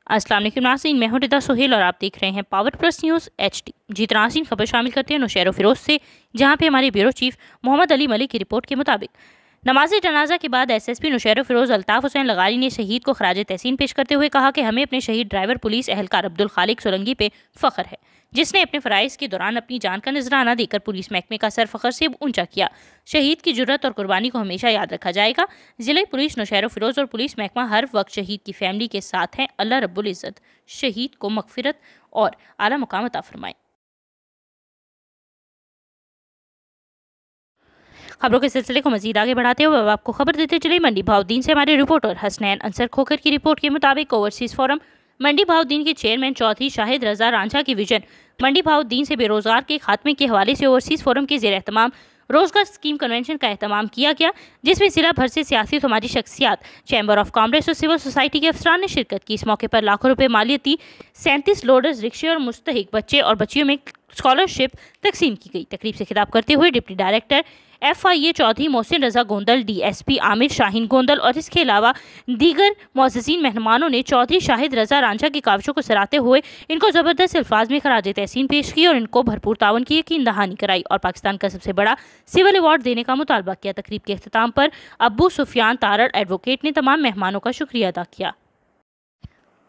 अस्सलाम वालेकुम नाज़रीन, मैं हूं रिदा सोहेल और आप देख रहे हैं पावर प्लस न्यूज़ HD। जी नाज़रीन, खबर शामिल करते हैं नौशेरो फिरोज से, जहां पे हमारे ब्यूरो चीफ मोहम्मद अली मलिक की रिपोर्ट के मुताबिक नमाज जनाजा के बाद SSP नौशेरो फिरोज अल्ताफ़ हुसैन लगारी ने शहीद को खराज तहसीन पेश करते हुए कहा कि हमें अपने शहीद ड्राइवर पुलिस एहलकार अब्दुल खालिक सोलंगी पे फ़ख्र है, जिसने अपने फ़राइज़ के दौरान अपनी जान का नजराना देकर पुलिस महकमे का सर फ़ख्र से ऊंचा किया। शहीद की जुर्रत और कुर्बानी को हमेशा याद रखा जाएगा। ज़िले पुलिस नौशेरो फिरोज और पुलिस महकमा हर वक्त शहीद की फैमिली के साथ हैं। अल्लाह रब्बुल इज़्ज़त शहीद को मग़फ़िरत और आला मुकाम अता फरमाए। खबरों के सिलसिले को मजीद आगे बढ़ाते हुए अब आपको खबर देते चले मंडी भाउद्दीन से हमारे रिपोर्टर हसनैन अंसर खोखर की रिपोर्ट के मुताबिक ओवरसीज फोरम मंडी भाउद्दीन के चेयरमैन चौधरी शाहिद रजा रांझा की विजन मंडी भाउद्दीन से बेरोजगार के खात्मे के हवाले से ओवरसीज फोरम के ज़ेर एहतमाम रोजगार स्कीम कन्वेंशन का एहतमाम किया गया, जिसमें जिला भर से सियासी समाजी शख्सियात, चैम्बर ऑफ कॉमर्स और सिविल सोसाइटी के अफसरान ने शिरकत की। इस मौके पर लाखों रुपए मालियती 37 लोडर्स रिक्शे और मुस्तहिक बच्चे और बच्चियों में स्कॉलरशिप तकसीम की गई। तकरीब से खिताब करते हुए deputy director FIA Chaudhry Mohsin Raza Gondal, DSP Aamir Shaheen Gondal और इसके अलावा दीगर मुअज़्ज़िज़ीन मेहमानों ने चौधरी शाहिद रजा रांझा की काविशों को सराहते हुए इनको ज़बरदस्त अल्फाज में खराज तहसीन पेश की और इनको भरपूर तावन की यकीन दहानी कराई और पाकिस्तान का सबसे बड़ा सिविल अवार्ड देने का मुतालबा किया। तकरीब के अख्ताम पर अब्बू सुफियान तारड़ एडवोकेट ने तमाम मेहमानों का शुक्रिया अदा किया।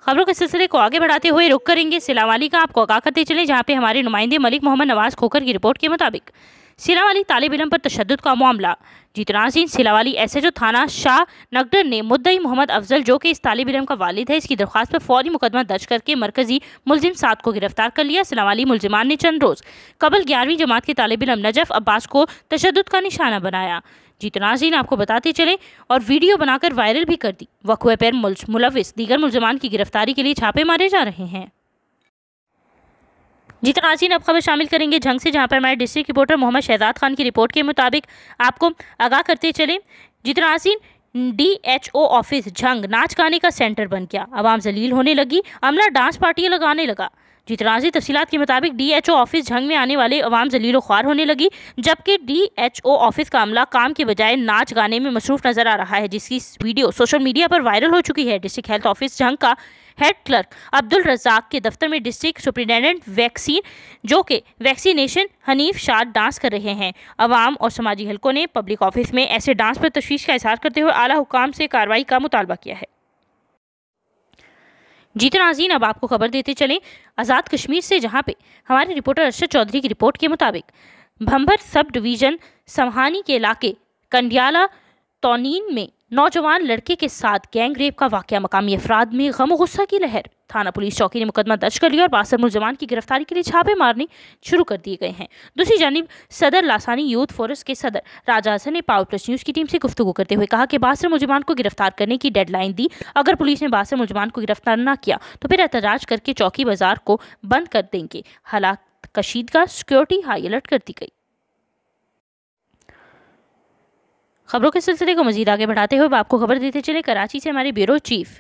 खबरों के सिलसिले को आगे बढ़ाते हुए रुख करेंगे सिलावाली का। आपको आगाह करते चले, जहाँ पे हमारे नुमाइंदे मलिक मोहम्मद नवाज खोखर की रिपोर्ट के मुताबिक सिलावाली तालिब इल्म पर तशद्दुद का मामला। नाज़रीन, सिलावाली SHO थाना शाह नगडर ने मुद्दई मोहम्मद अफजल, जो कि इस तालिब इल्म का वालिद है, इसकी दरख्वास्त पर फौरी मुकदमा दर्ज करके मरकजी मुलजिम 7 को गिरफ्तार कर लिया। सिलावाली मुलजिमान ने चंद रोज कबल 11वीं जमात के तालिब इल्म नजफ अब्बास को तशद्दुद का निशाना बनाया। नाज़रीन, आपको बताते चले और वीडियो बनाकर वायरल भी कर दी। वक़्वे पर मुलविस दीगर मुलजिमान की गिरफ्तारी के लिए छापे मारे जा रहे हैं। नाज़रीन, अब खबर शामिल करेंगे झंग से, जहां पर हमारे डिस्ट्रिक्ट रिपोर्टर मोहम्मद शहजाद खान की रिपोर्ट के मुताबिक आपको आगाह करते चले। नाज़रीन, DHO ऑफिस झंग नाच गाने का सेंटर बन गया, आवाम जलील होने लगी, अमला डांस पार्टियां लगाने लगा। नाज़रीन, तफसीलात के मुताबिक DHO ऑफिस झंग में आने वाले अवाम जलील ख्वार होने लगी, जबकि DHO ऑफिस का अमला काम के बजाय नाच गाने में मसरूफ नजर आ रहा है, जिसकी वीडियो सोशल मीडिया पर वायरल हो चुकी है। डिस्ट्रिक्ट हेल्थ ऑफिस झंग का हेड क्लर्क अब्दुल रज़ाक के दफ्तर में डिस्ट्रिक्ट सुप्रिटेंडेंट वैक्सीन, जो कि वैक्सीनेशन हनीफ शाद डांस कर रहे हैं। अवाम और समाजी हलकों ने पब्लिक ऑफिस में ऐसे डांस पर तशवीश का इजहार करते हुए आला हुकाम से कार्रवाई का मुतालबा किया है। नाज़रीन, अब आपको खबर देते चलें आज़ाद कश्मीर से, जहां पे हमारे रिपोर्टर अरशद चौधरी की रिपोर्ट के मुताबिक भंभर सब डिवीजन समहानी के इलाके कंडियाला तौनीन में नौजवान लड़के के साथ गैंग रेप का वाकया, मकामी अफराद में गम और गुस्सा की लहर। थाना पुलिस चौकी ने मुकदमा दर्ज कर लिया और 62 मुलजमान की गिरफ्तारी के लिए छापे मारने शुरू कर दिए गए हैं। दूसरी जानिब सदर लासानी यूथ फोरस के सदर राजा हसन ने पावर प्लस न्यूज़ की टीम से गुफ्तगू करते हुए कहा कि 62 मुलजमान को गिरफ्तार करने की डेडलाइन दी। अगर पुलिस ने 62 मुलजमान को गिरफ्तार न किया तो फिर एहतजाज करके चौकी बाजार को बंद कर देंगे। हालात कशीदगा, सिक्योरिटी हाई अलर्ट कर दी गई। खबरों के सिलसिले को मजीद आगे बढ़ाते हुए आपको खबर देते चले कराची से हमारे ब्यूरो चीफ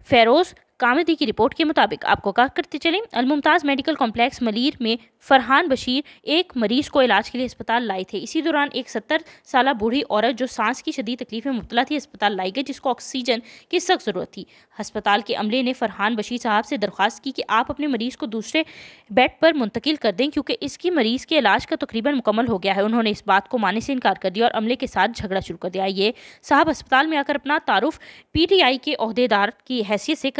फेरोज कामदी की रिपोर्ट के मुताबिक आपको कहा करते चले अलमुमताज़ मेडिकल कॉम्प्लेक्स मलीर में फरहान बशीर एक मरीज को इलाज के लिए अस्पताल लाए थे। इसी दौरान एक 70 साल बूढ़ी औरत जो सांस की शदीद तकलीफ में मुब्तला थी अस्पताल लाई गई, जिसको ऑक्सीजन की सख्त ज़रूरत थी। अस्पताल के अमले ने फरहान बशीर साहब से दरख्वास्त की कि आप अपने मरीज़ को दूसरे बेड पर मुंतकिल कर दें, क्योंकि इसकी मरीज़ के इलाज का तकरीबन मुकम्मल हो गया है। उन्होंने इस बात को मानने से इनकार कर दिया और अमले के साथ झगड़ा शुरू कर दिया। ये साहब अस्पताल में आकर अपना तारुफ PTI के ओहदेदार की हैसियत से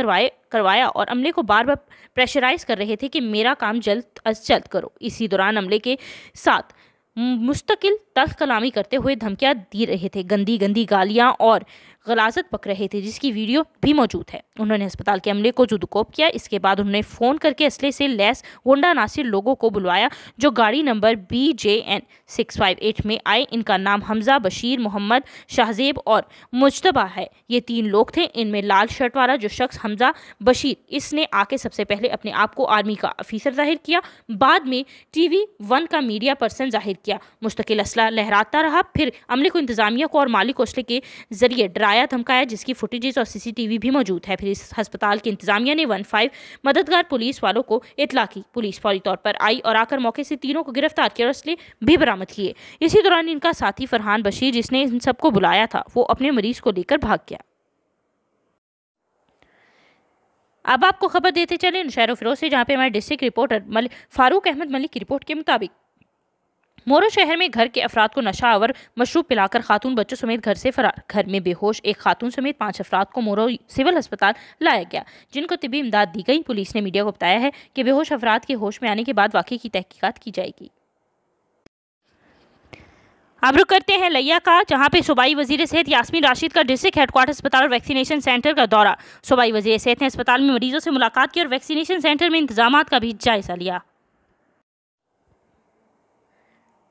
करवाया और अमले को बार बार प्रेशराइज कर रहे थे कि मेरा काम जल्द अज जल्द करो। इसी दौरान अमले के साथ मुस्तकिल तल्ख कलामी करते हुए धमकियां दी रहे थे, गंदी गंदी गालियां और गलाजत पक रहे थे, जिसकी वीडियो भी मौजूद है। उन्होंने अस्पताल के अमले को जुदकोप किया। इसके बाद उन्होंने फ़ोन करके असले से लैस गुंडा नासिर लोगों को बुलवाया, जो गाड़ी नंबर BJN 658 में आए। इनका नाम हमजा, बशीर, मोहम्मद, शाहजेब और मुजतबा है। ये 3 लोग थे। इनमें लाल शर्ट वाला जो शख्स हमजा बशीर, इसने आके सबसे पहले अपने आप को आर्मी का अफीसर जाहिर किया, बाद में TV1 का मीडिया पर्सन जाहिर किया, मुस्तकिल असला लहराता रहा, फिर अमले को, इंतजामिया को और मालिक को असले के जरिए डराया धमकाया, जिसकी फुटेजेस और CCTV भी मौजूद है। फिर इस अस्पताल की इंतजामिया ने 15 मददगार पुलिस वालों को इतला की। पुलिस फौरी तौर पर आई और आकर मौके से तीनों को गिरफ्तार किया और असले भी बरामद किए। इसी दौरान इनका साथी फरहान बशीर, जिसने इन सबको बुलाया था, वो अपने मरीज को लेकर भाग गया। अब आपको खबर देते चले नौशहर फिरोज से, जहां पे हमारे डिस्ट्रिक्ट रिपोर्टर फारूक अहमद मलिक की रिपोर्ट के मुताबिक मोरो शहर में घर के अफराद को नशा आवर मशरूब पिलाकर खातून बच्चों समेत घर से फरार। घर में बेहोश एक खातून समेत 5 अफराद को मोरो सिविल अस्पताल लाया गया, जिनको तिब्बी इमदाद दी गई। पुलिस ने मीडिया को बताया है कि बेहोश अफराद के होश में आने के बाद वाकये की तहकीकात की जाएगी। अब रुक करते हैं लिया का, जहां पे सूबाई वजीर सेहत यास्मीन राशिद का डिस्ट्रिक्ट हेडक्वार्टर अस्पताल और वैक्सीनेशन सेंटर का दौरा। सूबाई वजीर सेहत ने अस्पताल में मरीजों से मुलाकात की और वैक्सीनेशन सेंटर में इंतजाम का भी जायजा लिया।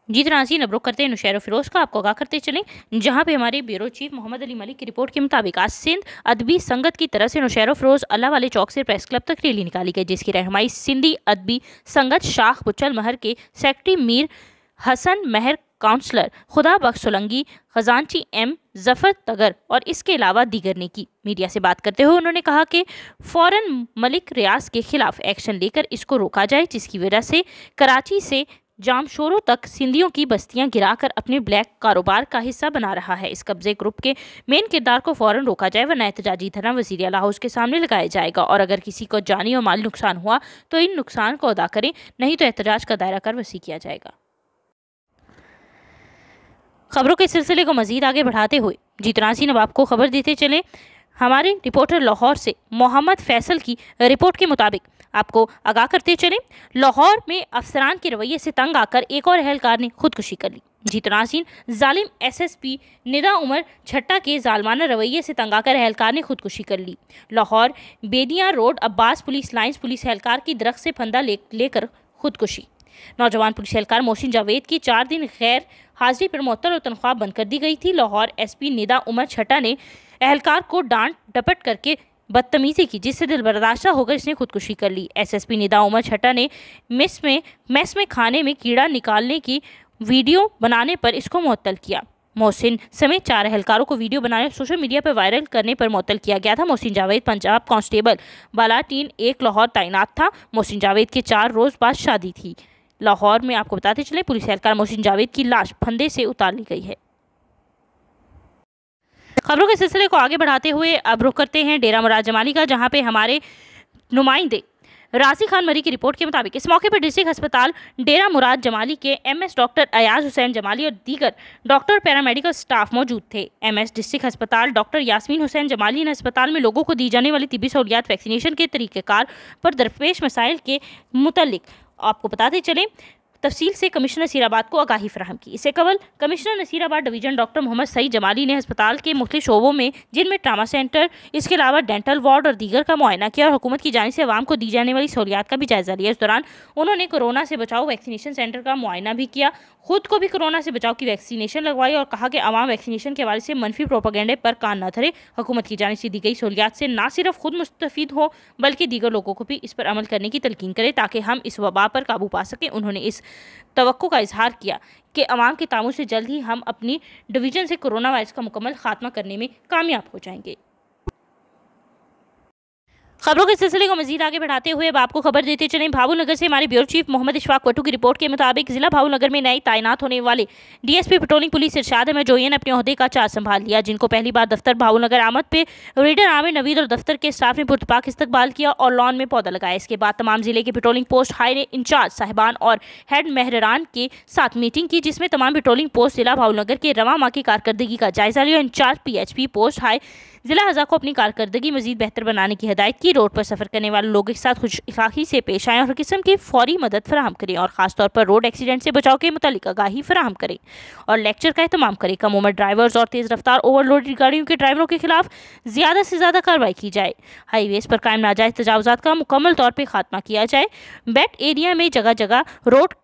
जी नाज़रीन, अब रुक करते हैं नौशहर फिरोज का। आपको आगाह करते चलें, जहां पे हमारे ब्यूरो चीफ मोहम्मद अली मलिक की रिपोर्ट के मुताबिक आज सिंध अदबी संगत की तरफ से नौशहर फिरोज अल्लाह वाले चौक से प्रेस क्लब तक रैली निकाली गई, जिसकी रहनुमाई सिंधी अदबी संगत शाख बुचल महर के सेक्रेटरी मीर हसन महर, काउंसलर खुदा बख्श सोलंगी, खजांची एम जफर तगर और इसके अलावा दीगर ने की। मीडिया से बात करते हुए उन्होंने कहा कि फौरन मलिक रियाज के खिलाफ एक्शन लेकर इसको रोका जाए, जिसकी वजह से कराची से जामशोरों तक सिंधियों की बस्तियां गिराकर अपने ब्लैक कारोबार का हिस्सा बना रहा है। इस कब्जे ग्रुप के मेन किरदार को फौरन रोका जाए, वरना एहतजाजी धरना वज़ीर आला हाउस के सामने लगाया जाएगा और अगर किसी को जानी और माली नुकसान हुआ तो इन नुकसान को अदा करें, नहीं तो एहतजाज का दायरा कर वसी किया जाएगा। खबरों के सिलसिले को मजीद आगे बढ़ाते हुए जीतनासी अब आपको खबर देते चले, हमारे रिपोर्टर लाहौर से मोहम्मद फैसल की रिपोर्ट के मुताबिक आपको आगाह करते चले, लाहौर में अफसरान के रवैये से तंग आकर एक और अहलकार ने खुदकुशी कर ली। जीतनासीन जालिम एसएसपी निदा उमर छट्टा के जालमाना रवैये से तंग आकर अहलकार ने खुदकुशी कर ली। Lahore Bedian road Abbas police lines police अहलकार की दरख्त से फंदा लेकर खुदकुशी। नौजवान पुलिस एहलकार मोहसिन जावेद की 4 दिन गैर हाजिरी पर मुअत्तल और तनख्वाह बंद कर दी गई थी। लाहौर एसपी निदा उमर छट्टा ने अहलकार को डांट डपट करके बदतमीजी की, जिससे दिल बर्दाश्त होकर इसने खुदकुशी कर ली। एसएसपी निदा उमर छट्टा ने मेस में खाने में कीड़ा निकालने की वीडियो बनाने पर इसको मुअत्तल किया। मोहसिन समेत 4 अहलकारों को वीडियो बनाने सोशल मीडिया पर वायरल करने पर मुअत्तल किया गया था। मोहसिन जावेद पंजाब कांस्टेबल बालाटीन 1 लाहौर तैनात था। मोहसिन जावेद के 4 रोज बाद शादी थी। लाहौर में आपको बताते चले, पुलिस एहलकार मोहसिन जावेद की लाश फंदे से उतार ली गई है। खबरों के सिलसिले को आगे बढ़ाते हुए अब रुख करते हैं डेरा मुराद जमाली का, जहां पे हमारे नुमाइंदे राजी खान मरी की रिपोर्ट के मुताबिक इस मौके पर डिस्ट्रिक्ट अस्पताल डेरा मुराद जमाली के एमएस डॉक्टर अयाज हुसैन जमाली और दीगर डॉक्टर पैरामेडिकल स्टाफ मौजूद थे। एमएस डिस्ट्रिक्ट अस्पताल डॉक्टर यास्मीन हुसैन जमाली ने अस्पताल में लोगों को दी जाने वाली तिब्बी सहूलियात, वैक्सीनेशन के तरीक़ेकार पर दरपेश मसाइल के मुतल्लिक आपको बताते चले तफसील से कमिश्नर नसीराबाद को आगाही फराहम की। इससे कबल commissioner Nasirabad division doctor Mohammad Saeed Jamali ने अस्पताल के मुख्तलिफ शोबों में, जिनमें ट्रामा सेंटर, इसके अलावा डेंटल वार्ड और दीगर का मुआयना किया और हुकूमत की जानिब से आवाम को दी जाने वाली सहूलियात का भी जायजा लिया। इस दौरान उन्होंने कोरोना से बचाव वैक्सीनेशन सेंटर का मुआयना भी किया, खुद को भी कोरोना से बचाव की वैक्सीनेशन लगवाई और कहा कि आवाम वैक्सीनेशन के हवाले से मनफी प्रोपेगेंडे पर कान न धरे। हुकूमत की जानिब से दी गई सहूलियात से ना सिर्फ खुद मुस्तफीद हो बल्कि दीगर लोगों को भी इस पर अमल करने की तलकीन करे ताकि हम इस वबा पर काबू पा सकें। उन्होंने इस तवक्को का इजहार किया कि अवाम के तामुल से जल्द ही हम अपनी डिवीजन से कोरोना वायरस का मुकम्मल खात्मा करने में कामयाब हो जाएंगे। खबरों के सिलसिले को मजीद आगे बढ़ाते हुए अब आपको खबर देते चलें, भावलनगर से हमारे ब्यूरो चीफ मोहम्मद इशफाक वट्टू की रिपोर्ट के मुताबिक जिला भावलनगर में नए तैनात होने वाले डीएसपी पेट्रोलिंग पुलिस इरशाद अहमद जोईन ने अपने ओहदे का चार्ज संभाल लिया, जिनको पहली बार दफ्तर भावलनगर आमद पे रीडर आमिर नवीद और दफ्तर के स्टाफ ने पुरतपाक इस्तकबाल किया और लॉन में पौधा लगाया। इसके बाद तमाम जिले के पेट्रोलिंग पोस्ट हाई ने इंचार्ज साहिबान और हेड मेहरान के साथ मीटिंग की, जिसमें तमाम पेट्रोलिंग पोस्ट जिला भावलनगर के रवा माह की कारकर्दगी का जायजा लिया। इंचार्ज पीएचपी पोस्ट हाई जिला हज़ा को अपनी कारकर्दगी मजीद बेहतर बनाने की हिदायत की। रोड पर सफ़र करने वाले लोगों के साथ खुश इखलाकी से पेश आएँ और हर किस्म की फौरी मदद फराहम करें और ख़ासतौर पर रोड एक्सीडेंट से बचाव के मुतालिक आगाही फराहम करें और लेक्चर का एहतमाम करें। कम उम्र ड्राइवर्स और तेज़ रफ्तार ओवरलोडेड गाड़ियों के ड्राइवरों के खिलाफ ज़्यादा से ज़्यादा कार्रवाई की जाए। हाईवेज़ पर कायम नाजायज़ तजावुज़ात का मुकम्मल तौर पर खात्मा किया जाए। बेट एरिया में जगह जगह रोड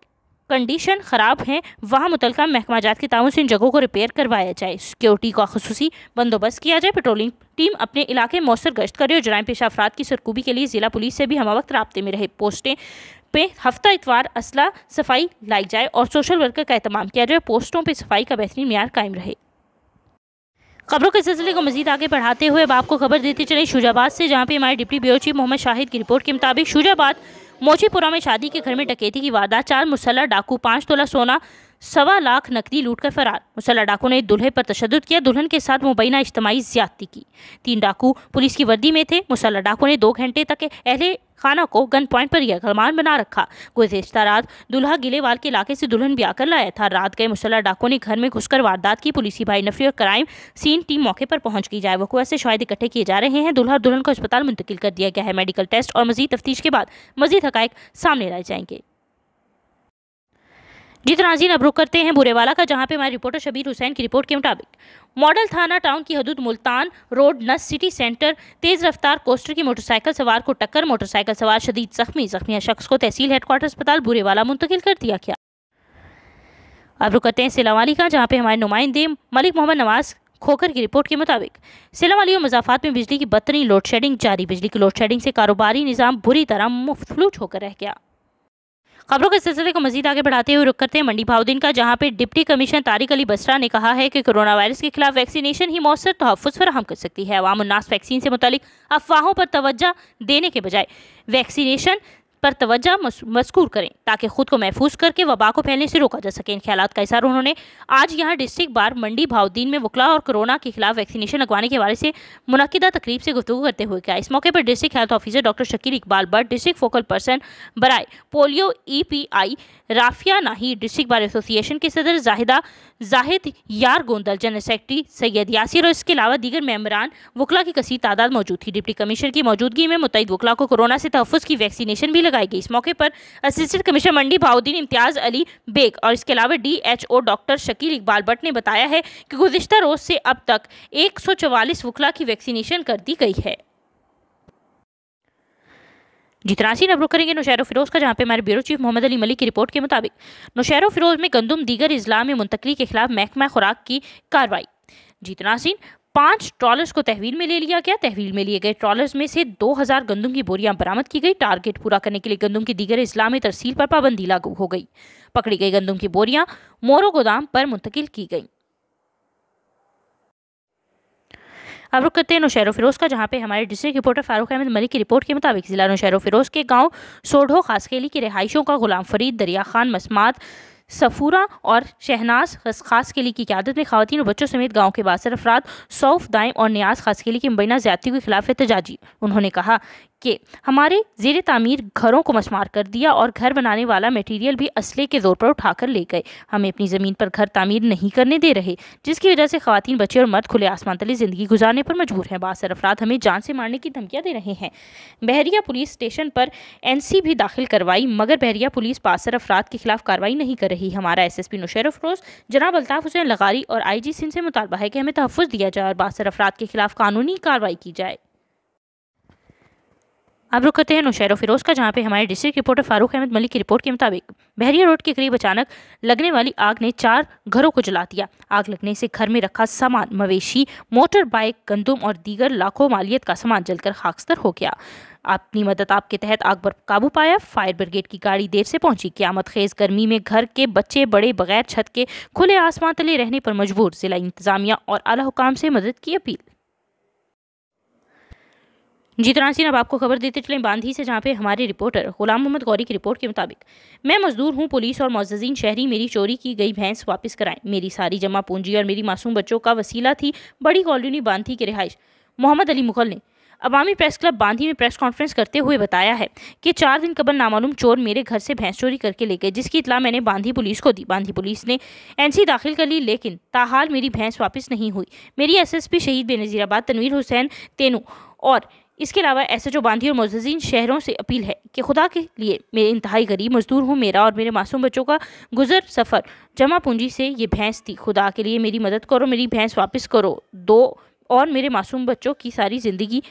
कंडीशन ख़राब हैं, वहाँ मुतलका महकमा जात के ताउन से इन जगहों को रिपेयर करवाया जाए। सिक्योरिटी का खुसूसी बंदोबस्त किया जाए। पेट्रोलिंग टीम अपने इलाके में मौसर गश्त करे और जराइम पेशा अफराद की सरकूबी के लिए ज़िला पुलिस से भी हम वक्त राब्ते में रहे। पोस्टें पे हफ्ता इतवार असला सफाई लाई जाए और सोशल वर्कर का एहतमाम किया जाए। पोस्टों पर सफाई का बेहतरीन मेयार कायम रहे। खबरों के सिलसिले को मजीद आगे बढ़ाते हुए अब आपको खबर देते चले शुजाबाद से, जहाँ पे हमारे deputy bureau chief Mohammad Shahid की रिपोर्ट के मुताबिक शुजाबाद मोचीपुरा में शादी के घर में डकैती की वारदात, 4 मुसल्लह डाकू 5 तोला सोना 1.25 लाख नकदी लूट कर फरार। मुसल्लह डाकू ने दुल्हे पर तशद्दुद किया, दुल्हन के साथ मुबैना इज्तिमाई ज्यादती की। 3 डाकू पुलिस की वर्दी में थे। मुसल्लह डाकू ने 2 घंटे तक अहले खाना को गन पॉइंट पर यकलमान बना रखा। गुज़िश्ता रात दुल्हा गिलेवाल के इलाके से दुल्हन ब्याह कर लाया था। रात गए मुसल्लह डाकू ने घर में घुसकर वारदात की। पुलिस भाई नफरी और क्राइम सीन टीम मौके पर पहुंच गई। जाए वक़ुआ से शवाहिद इकट्ठे किए जा रहे हैं। दुल्हा और दुल्हन को अस्पताल मुंतकिल कर दिया गया है। मेडिकल टेस्ट और मजीद तफ्तीश के बाद मजीद हकायक सामने लाए जाएंगे। जी तो नाज़रीन, अब रुख करते हैं बुरेवाला का, जहां पे हमारे रिपोर्टर शबीर हुसैन की रिपोर्ट के मुताबिक मॉडल थाना टाउन की हदूद मुल्तान रोड नस सिटी सेंटर तेज रफ्तार कोस्टर की मोटरसाइकिल सवार को टक्कर, मोटरसाइकिल सवार शदीद जख्मी शख्स को तहसील हेडक्वार्टर अस्पताल बुरेवाला मुंतकिल कर दिया गया। अब रुक करते हैं सिलावाली का, जहाँ पे हमारे नुमाइंदे मलिक मोहम्मद नवाज खोकर की रिपोर्ट के मुताबिक सिलावाली और मज़ाफ़ात में बिजली की बदतरीन लोड शेडिंग जारी। बिजली की लोड शेडिंग से कारोबारी निज़ाम बुरी तरह मुफ्तलूज होकर रह गया। खबरों के सिलसिले को मजीद आगे बढ़ाते हुए रुक करते हैं मंडी भाउद्दीन का, जहां पे डिप्टी कमिश्नर तारिक अली बसरा ने कहा है कि कोरोना वायरस के खिलाफ वैक्सीनेशन ही मौसर तहफ़्फ़ुज़ फराहम कर सकती है। अवाम उन्नास वैक्सीन से मुतालिक अफवाहों पर तवज्जो देने के बजाय वैक्सीनेशन पर तवज्जो मज़कूर करें ताकि खुद को महफूज करके वबा को फैलने से रोका जा सके। इन ख्यालात का इज़हार उन्होंने आज यहाँ डिस्ट्रिक्ट बार मंडी भाउद्दीन में वकला और कोरोना के खिलाफ वैक्सीनेशन लगवाने के हवाले से मुनक्किदा तकरीब से गुफ्तगू करते हुए किया। इस मौके पर district health officer doctor Shakeel Iqbal Butt, district focal person बराए polio EPI Rafia Nahi, district bar association के सदर जाहिद यार गोंदल, जनरल सेक्रेटरी सैयद यासिर और इसके अलावा दीगर मेंबरान वकला की कसीर तादाद मौजूद थी। डिप्टी कमिश्नर की मौजूदगी में मुतअद्दिद वकला को कोरोना से तहफ़्फ़ुज़ की वैक्सीनेशन भी लगाई गई। इस मौके पर असिस्टेंट कमिश्नर मंडी भाउद्दीन इम्तियाज़ अली बेग और इसके अलावा DHO doctor Shakeel Iqbal but ने बताया है कि गुज़िश्ता रोज से अब तक 144 वकला की वैक्सीनेशन कर दी गई है। जितनासी अब रुख करेंगे नौशहर फिरोज का, जहाँ पे हमारे ब्यूरो चीफ मोहम्मद अली मलिक की रिपोर्ट के मुताबिक नौशहर फिरोज में गंदम दीगर इजला में मुंतकली के खिलाफ महकमा खुराक की कार्रवाई। जितनासी 5 ट्रॉलर्स को तहवील में ले लिया गया। तहवील में लिए गए ट्रॉलर्स में से 2000 गंदम की बोरियां बरामद की गई। टारगेट पूरा करने के लिए गंदम की दीगर इजला में तरसील पर पाबंदी लागू हो गई। पकड़ी गई गंदम की बोरियां मोरो गोदाम पर मुंतकिल की गई। अब रुक करते हैं नौशहर फिरोज का, जहाँ पे हमारे डिस्ट्रिक्ट रिपोर्टर फारूक अहमद मलिक की रिपोर्ट के मुताबिक जिला नौशहर फिरोज के गांव सोढ़ो खासखेली की रिहाइशों का गुलाम फरीद, दरिया खान मसमात, सफूरा और शहनाज खासखेली की क़यादत में खवातीन और बच्चों समेत गांव के बासर अफराद सौफ दाइम और नियाज खासखेली की मुबैना ज़्यादती के खिलाफ एहतजाजी। उन्होंने कहा कि हमारे ज़ेर तामीर घरों को मसमार कर दिया और घर बनाने वाला मटेरियल भी असले के ज़ोर पर उठाकर ले गए। हमें अपनी ज़मीन पर घर तामीर नहीं करने दे रहे, जिसकी वजह से खवातीन, बच्चे और मर्द खुले आसमान तले ज़िंदगी गुजारने पर मजबूर हैं। बासर अफराद हमें जान से मारने की धमकियाँ दे रहे हैं। बहरिया पुलिस स्टेशन पर NC भी दाखिल करवाई, मगर बहरिया पुलिस बासर अफराद के खिलाफ कार्रवाई नहीं कर रही। हमारा SSP नौशहर फिरोज जनाब अल्ताफ़ हुसैन लगारी और IG सिंध से मुतालबा है कि हमें तहफ़्फ़ुज़ दिया जाए और बासर अफराद के खिलाफ कानूनी कार्रवाई की जाए। अब रुक करते हैं नौशहर फिरोज का, जहाँ पे हमारे डिस्ट्रिक्ट रिपोर्टर फारूक अहमद मलिक की रिपोर्ट के मुताबिक बहरिया रोड के करीब अचानक लगने वाली आग ने 4 घरों को जला दिया। आग लगने से घर में रखा सामान, मवेशी, मोटर बाइक, गंदम और दीगर लाखों मालियत का सामान जलकर खाकस्तर हो गया। अपनी मदद आप के तहत आग पर काबू पाया। फायर ब्रिगेड की गाड़ी देर से पहुंची। क़यामत खेज गर्मी में घर के बच्चे बड़े बगैर छत के खुले आसमान तले रहने पर मजबूर। जिला इंतजामिया और आला हुकाम से मदद की अपील। जी तो नाज़रीन, अब आपको खबर देते चलें बांधी से, जहाँ पे हमारे रिपोर्टर गुलाम मोहम्मद गौरी की रिपोर्ट के मुताबिक मैं मजदूर हूँ, पुलिस और मुअज़्ज़ज़ीन शहरी मेरी चोरी की गई भैंस वापस कराएं। मेरी सारी जमा पूंजी और मेरी मासूम बच्चों का वसीला थी बड़ी कॉलोनी बांधी के रिहाइश। मोहम्मद अली मुग़ल ने अवामी प्रेस क्लब बांधी में प्रेस कॉन्फ्रेंस करते हुए बताया है कि 4 दिन कबल नामालूम चोर मेरे घर से भैंस चोरी करके ले गए, जिसकी इतला मैंने बांधी पुलिस को दी। बांधी पुलिस ने NC दाखिल कर ली, लेकिन ताहाल मेरी भैंस वापस नहीं हुई। मेरी SSP शहीद बेनज़ीराबाद तनवीर हुसैन तेनू और इसके अलावा SHO बांधी और मुअज़्ज़ज़ीन शहरों से अपील है कि खुदा के लिए मैं इंतहाई गरीब मजदूर हूँ, मेरा और मेरे मासूम बच्चों का गुजर सफ़र जमा पूंजी से ये भैंस थी। खुदा के लिए मेरी मदद करो, मेरी भैंस वापस करो दो और मेरे मासूम बच्चों की सारी ज़िंदगी